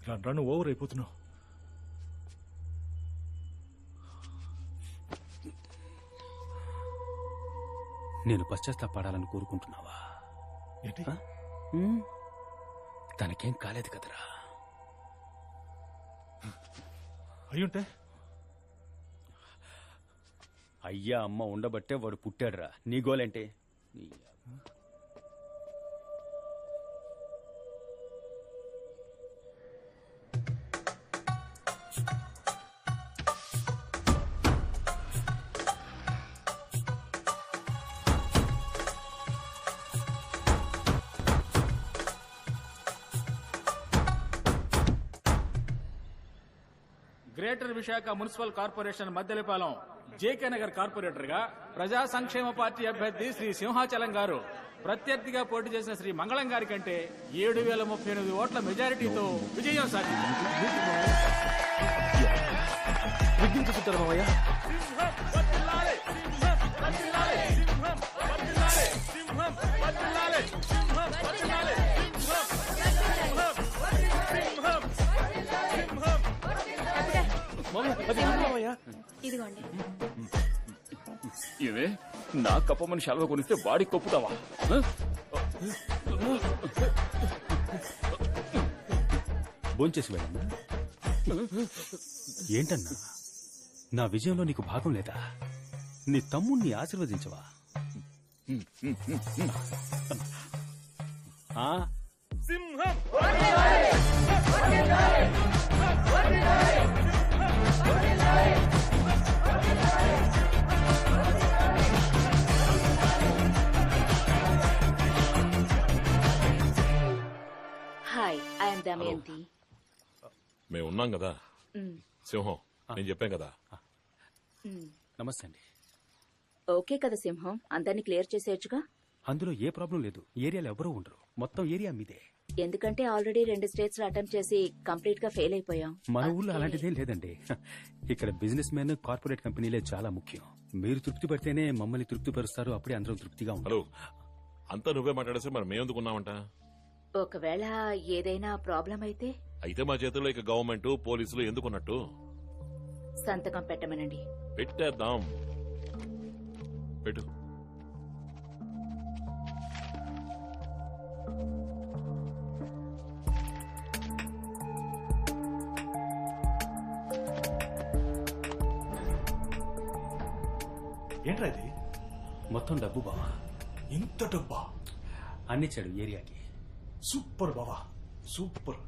రాను ఓవర్ అయిపోతున్నావు. నేను పశ్చాత్తాపడాలని కోరుకుంటున్నావా? ఏంటి? తనకేం కాలేదు కదరా. అయ్యుంటే అయ్యా అమ్మ ఉండబట్టే వాడు పుట్టాడురా. నీ గోలేంటి? Greater Visakha municipal corporation Maddelapalem JK Nagar corporator గా ప్రజా సంక్షేమ పార్టీ అభ్యర్థి శ్రీ సింహాచలం గారు ప్రత్యర్థిగా పోటీ చేసిన శ్రీ మంగళం గారి కంటే 7,038 ఓట్ల మెజారిటీతో విజయం సాధించారు. ఇదిగోండి. ఇవే నా కప్పమని శాలువ కొనిస్తే వాడికి కొప్పుతావా? భోంచేసి వెళ్ళమ్మా. ఏంటన్నా, నా విజయంలో నీకు భాగం లేదా? నీ తమ్ముణ్ణి ఆశీర్వదించవా? సింహం హాయ్, ఐఎమ్ దమయంతి. మేము ఉన్నాం కదా సింహం, నేను చెప్పాం కదా. నమస్తే అండి. ఓకే కదా సింహం, అందరినీ క్లియర్ చేసేయచ్చుగా. అందులో ఏ ప్రాబ్లం లేదు. ఏరియాలో ఎవరూ ఉండరు. మొత్తం ఏరియా మీదే. ఎందుకంటే ఆల్రెడీ 2 స్టేట్స్ లో అటెంప్ట్ చేసి కంప్లీట్ గా ఫెయిల్ అయిపోయాం. మన ఊళ్ళో అలాంటిదేం లేదండి. ఇక్కడ బిజినెస్ మ్యాన్, కార్పొరేట్ కంపెనీలే చాలా ముఖ్యం. మీరు తృప్తి పడితేనే మమ్మల్ని తృప్తి పరుస్తారు. అప్పుడే అందరం తృప్తిగా హలో, ఉంటారు. అంతా నువ్వే మాట్లాడేస్తే మరి మేమెందుకున్నామంట? ఒకవేళ ఏదైనా ప్రాబ్లం అయితే అయితే మా చేతుల్లో ఇక గవర్నమెంట్, పోలీసులు ఎందుకున్నట్టు? సంతకం పెట్టమనండి. పెట్టేద్దాం. పెట్టు. ఏంట్రా ఇది? మొత్తం డబ్బు బావా. ఇంత డబ్బా? అన్నిచ్చాడు ఏరియాకి. సూపర్ బావా, సూపర్.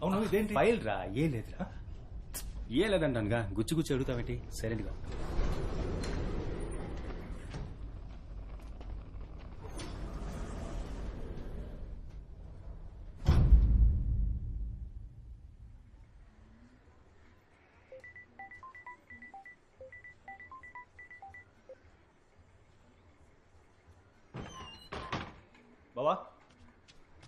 అవును, ఇదేంటి? ఫైల్ రా. ఏం లేదురా. ఏ లేదంటానుగా. గుచ్చి గుచ్చి అడుగుతావేంటి? సైలెంట్ గా. బావా,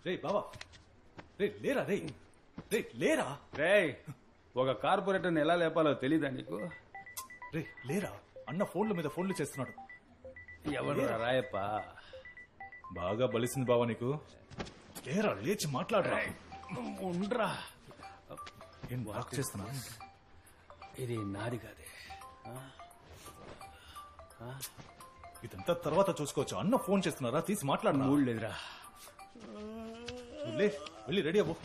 రే బావా, రే లేరా, రే రే లేరా, రేయ్, ఒక కార్పొరేటర్ని ఎలా లేపాలో తెలీదా నీకు? రే లేరా. అన్న ఫోన్ల మీద ఫోన్లు చేస్తున్నాడు. ఎవరు రాయప్ప? బాగా బలిసింది బావా నీకు. లేరా, లేచి మాట్లాడరా. ఉండ్రా. ఏం వాక్ చేస్తున్నా? ఇది నాది కాదే. ఇదంతా తర్వాత చూసుకోవచ్చు. అన్న ఫోన్ చేస్తున్నారా, తీసి మాట్లాడినా. మూడు లేదురా. లే, వెళ్ళి రెడీ అవ్వు.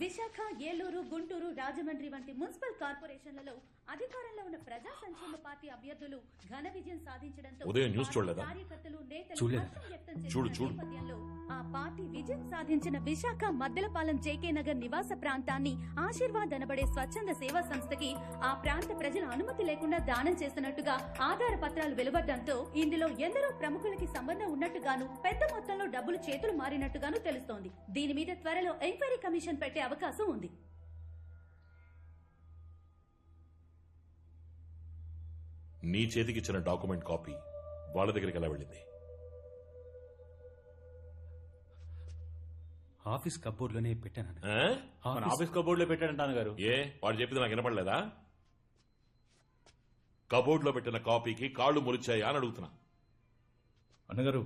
విశాఖ, ఏలూరు, గుంటూరు, రాజమండ్రి వంటి మున్సిపల్ కార్పొరేషన్లలో అధికారంలో ఉన్న ప్రజా సంక్షేమ పార్టీ అభ్యర్థులు ఘన విజయం సాధించడంతో ఉదయం న్యూస్ చూడలేదా? కార్యకర్తలు, నేతలు చూడలేదు. హర్షం వ్యక్తం చేసిన చూడు. నేపథ్యంలో ఆ పార్టీ విజయం సాధించిన విశాఖ మద్దెలపాలెం జేకే నగర్ నివాస ప్రాంతాన్ని ఆశీర్వాద్ అనబడే స్వచ్ఛంద సేవా సంస్థకి ఆ ప్రాంత ప్రజల అనుమతి లేకుండా దానం చేస్తున్నట్టుగా ఆధార పత్రాలు వెలువడ్డంతో ఇందులో ఎందరో ప్రముఖులకి సంబంధం ఉన్నట్టుగాను, పెద్ద మొత్తంలో డబ్బులు చేతులు మారినట్టుగాను తెలుస్తోంది. దీని మీద త్వరలో ఎంక్వైరీ కమిషన్ పెట్టే అవకాశం ఉంది. నీ చేతికిచ్చిన డాక్యుమెంట్ కాపీ వాళ్ళ దగ్గరికి ఎలా వెళ్ళింది? ఆఫీస్ కబోర్డ్ లోనే పెట్టాను. మన ఆఫీస్ కబోర్డ్ లో పెట్టాడంటాను గారు. ఏ వాడు చెప్పింది నాకు వినపడలేదా? కబోర్డ్ లో పెట్టిన కాపీకి కాళ్ళు మురిచాయా అని అడుగుతున్నా. అన్నగారు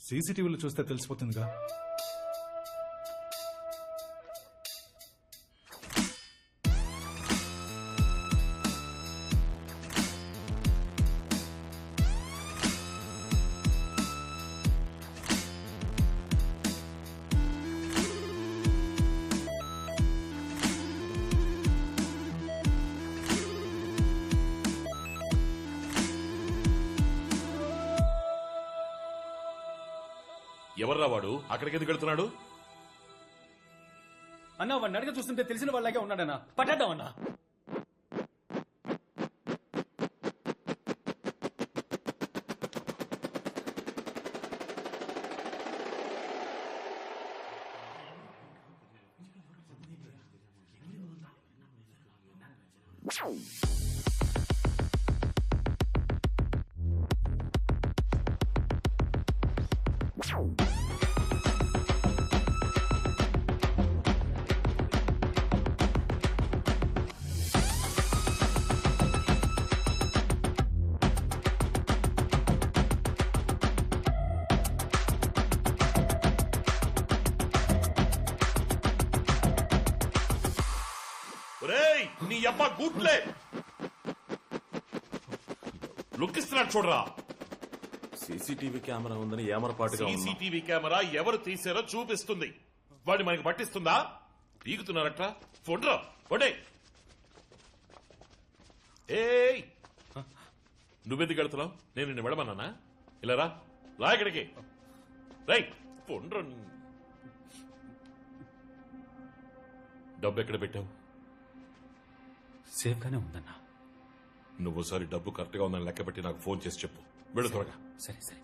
సీసీటీవీలో చూస్తే తెలిసిపోతుందిగా. ఎవర్రా వాడు? అక్కడికి ఎందుకు వెళ్తున్నాడు? అన్నా వాడిని అడగ చూస్తుంటే తెలిసిన వాళ్ళకే ఉన్నాడన్నా. పట్టేద్దామన్నా. ఒరేయ్, నీ అబ్బా గూట్లే లుక్కిస్తున్నాడు చూడరా. సీసీటీవీ కెమెరా ఉందని ఏమరపాటుగా ఉన్నాం. సీసీటీవీ కెమెరా ఎవరు తీసారో చూపిస్తుంది. వాడిని మనకి పట్టిస్తుందా? పీకుతున్నారట్రా. ఫోన్రా ఫోడే. ఏయ్, నువ్వెందుకు వెళ్తున్నావు? నేను నిన్ను వెళ్ళమన్నానా? ఇలా రా, రా ఇక్కడికి. రై ఫోన్రా. డబ్బు ఎక్కడ పెట్టావు? సేఫ్ గానే ఉందన్నా. నువ్వుసారి డబ్బు కరెక్ట్ గా ఉందని లెక్క పెట్టి నాకు ఫోన్ చేసి చెప్పు. వెళ్ళు త్వరగా. సరే సరే.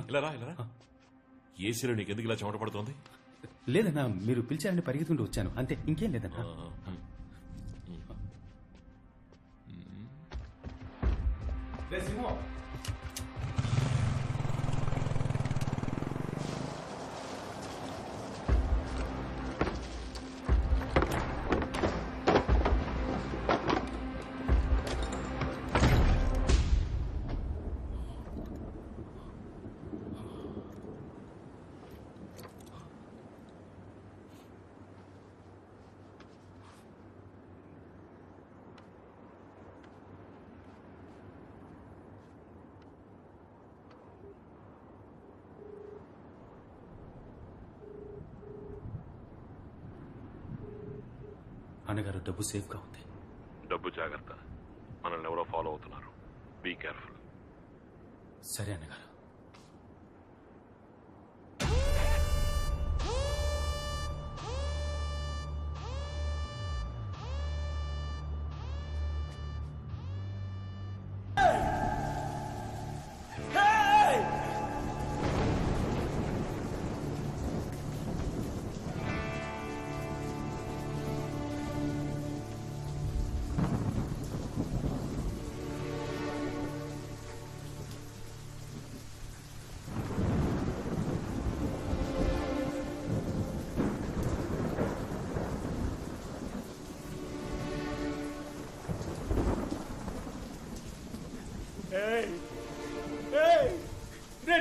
ఇలా రా. ఏసీలో నీకెందుకు ఇలా చెమట పడుతోంది? లేదన్నా, మీరు పిలిచారని పరిగెత్తుకుంటూ వచ్చాను అంతే, ఇంకేం లేదన్నా. అన్నగారు డబ్బు సేఫ్ గా ఉంది. డబ్బు జాగ్రత్త. మనల్ని ఎవరో ఫాలో అవుతున్నారు. Be careful. సరే అన్నగారు.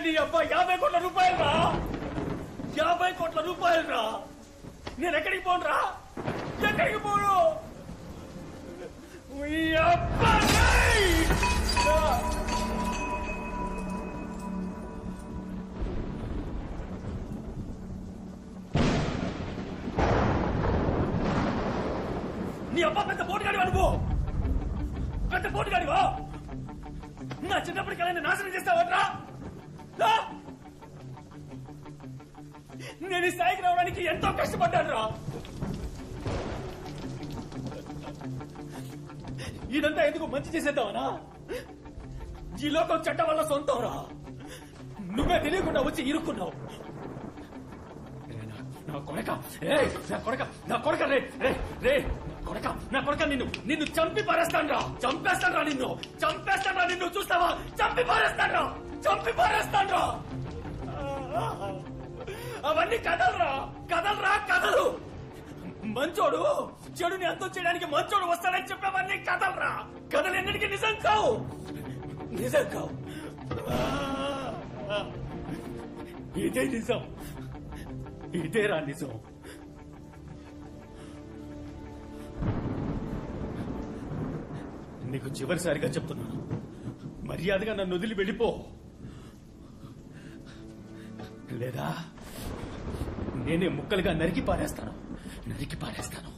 నీ అబ్బా 50 కోట్ల రూపాయలు రా. 50 కోట్ల రూపాయలు రా. నేను ఎక్కడికి పోను రా? ఎక్కడికి పోను? మీ అబ్బా నీ అబ్బా పెద్ద పోటుగాడి అనుకో. పెద్ద పోటుగాడివా? నా చిన్నప్పటి కళ నాశనం చేస్తావట్రా? నేను ఈ స్థాయికి రావడానికి ఎంతో కష్టపడ్డాను రా. ఇదంతా ఎందుకు మంచి చేసేద్దామనా? ఈ లోకం చట్టం వల్ల సొంతం రా. నువ్వే తెలియకుండా వచ్చి ఇరుక్కున్నావు. నా కొడక, నా కొడక రే రే రే కొడక, నా కొడక నిన్ను చంపి పారేస్తాను రా. చంపేస్తాను రా నిన్ను చూస్తావా? చంపి పారేస్తాను రా. అవన్నీ కథలు. మంచోడు చెడుని అంతం చేయడానికి మంచోడు వస్తాడని చెప్పేవన్నీ కథలరా. కథలు ఎన్నిటికీ నిజం కావు, నిజం కావు. ఇదే నిజం, ఇదేరా నిజం. నీకు చివరిసారిగా చెప్తున్నాను, మర్యాదగా నన్ను వదిలి వెళ్ళిపో, లేదా నేనే ముక్కలుగా నరికి పారేస్తాను.